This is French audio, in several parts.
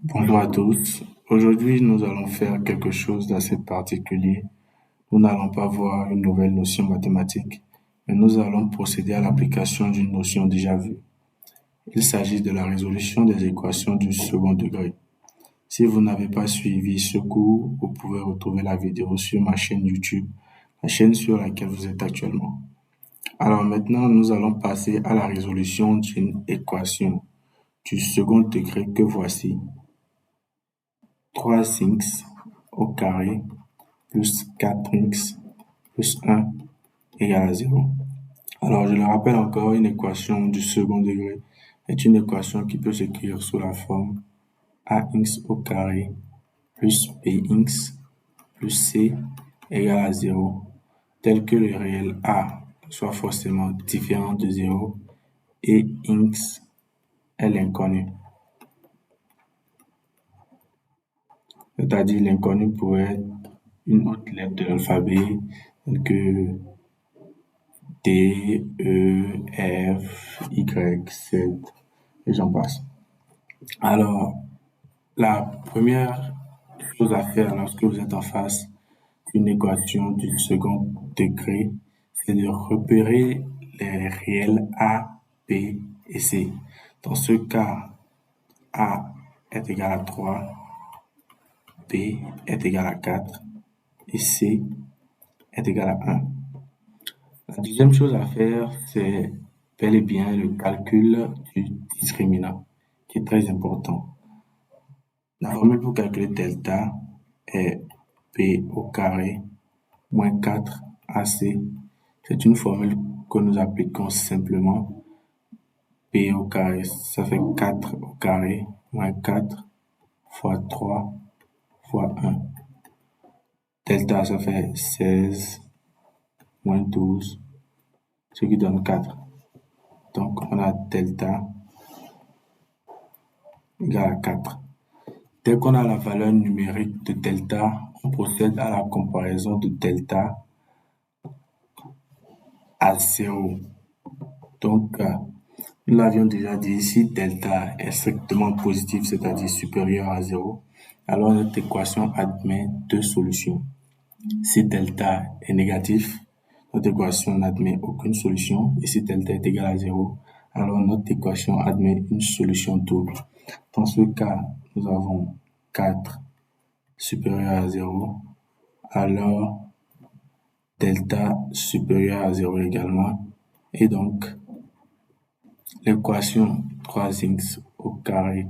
Bonjour à tous. Aujourd'hui, nous allons faire quelque chose d'assez particulier. Nous n'allons pas voir une nouvelle notion mathématique, mais nous allons procéder à l'application d'une notion déjà vue. Il s'agit de la résolution des équations du second degré. Si vous n'avez pas suivi ce cours, vous pouvez retrouver la vidéo sur ma chaîne YouTube, la chaîne sur laquelle vous êtes actuellement. Alors maintenant, nous allons passer à la résolution d'une équation du second degré que voici. 3x au carré plus 4x plus 1 égale à 0. Alors, je le rappelle encore, une équation du second degré est une équation qui peut s'écrire sous la forme ax au carré plus bx plus c égale à 0, tel que le réel a soit forcément différent de 0 et x est l'inconnu. C'est-à-dire l'inconnu pourrait être une autre lettre de l'alphabet, telle que D, E, F, Y, Z, et j'en passe. Alors, la première chose à faire lorsque vous êtes en face d'une équation du second degré, c'est de repérer les réels A, B et C. Dans ce cas, A est égal à 3, B est égal à 4 et C est égal à 1. La deuxième chose à faire, c'est bel et bien le calcul du discriminant, qui est très important. La formule pour calculer delta est P au carré moins 4 AC. C'est une formule que nous appliquons simplement. P au carré, ça fait 4 au carré moins 4 fois 3 fois 1. Delta, ça fait 16 moins 12, ce qui donne 4. Donc, on a delta égale à 4. Dès qu'on a la valeur numérique de delta, on procède à la comparaison de delta à 0. Donc, nous l'avions déjà dit, si delta est strictement positif, c'est-à-dire supérieur à 0, alors notre équation admet deux solutions. Si delta est négatif, notre équation n'admet aucune solution. Et si delta est égal à 0, alors notre équation admet une solution double. Dans ce cas, nous avons 4 supérieur à 0, alors delta supérieur à 0 également. Et donc, l'équation 3x au carré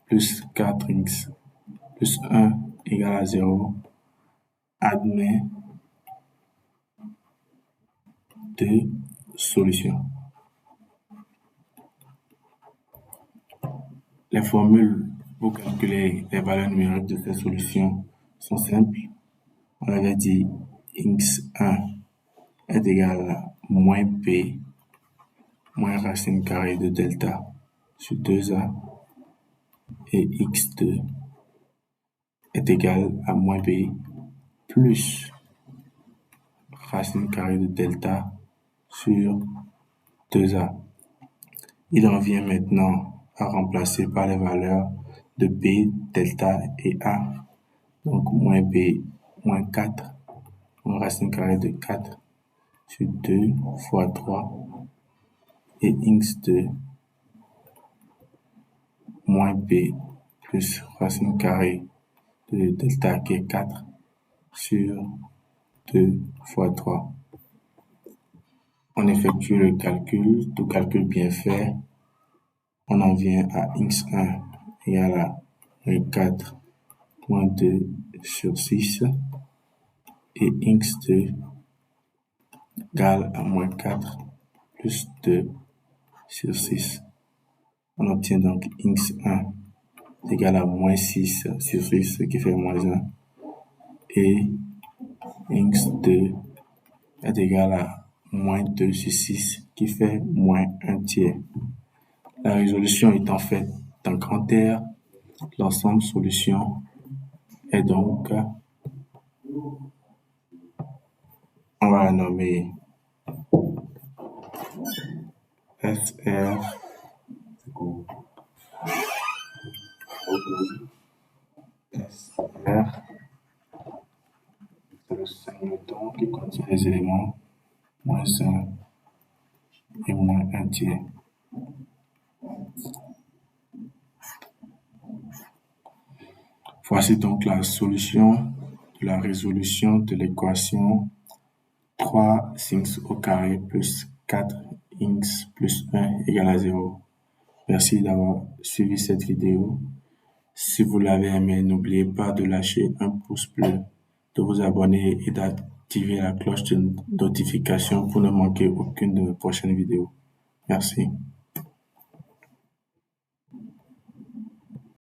plus 4x plus 1 égale à 0 admet deux solutions. Les formules pour calculer les valeurs numériques de ces solutions sont simples. On avait dit x1 est égal à moins p moins racine carrée de delta sur 2a et x2 est égal à moins b plus racine carrée de delta sur 2a. Il en vient maintenant à remplacer par les valeurs de b, delta et a. Donc moins b moins 4 moins racine carrée de 4 sur 2 fois 3 et x2 moins b plus racine carrée de delta qui est 4 sur 2 fois 3. On effectue le calcul, tout calcul bien fait, on en vient à x1 égale à moins 4 moins 2 sur 6 et x2 égale à moins 4 plus 2 sur 6. On obtient donc x1 égale à moins 6 sur 6, ce qui fait moins 1. Et x2 est égal à moins 2 sur 6, qui fait moins 1 tiers. La résolution étant faite en grand R, l'ensemble solution est donc, on va la nommer SR qui contient les éléments -1 et -1 tiers. Voici donc la solution de la résolution de l'équation 3x au carré plus 4x plus 1 égale à 0. Merci d'avoir suivi cette vidéo. Si vous l'avez aimé, n'oubliez pas de lâcher un pouce bleu, de vous abonner et d'activer la cloche de notification pour ne manquer aucune de mes prochaines vidéos. Merci.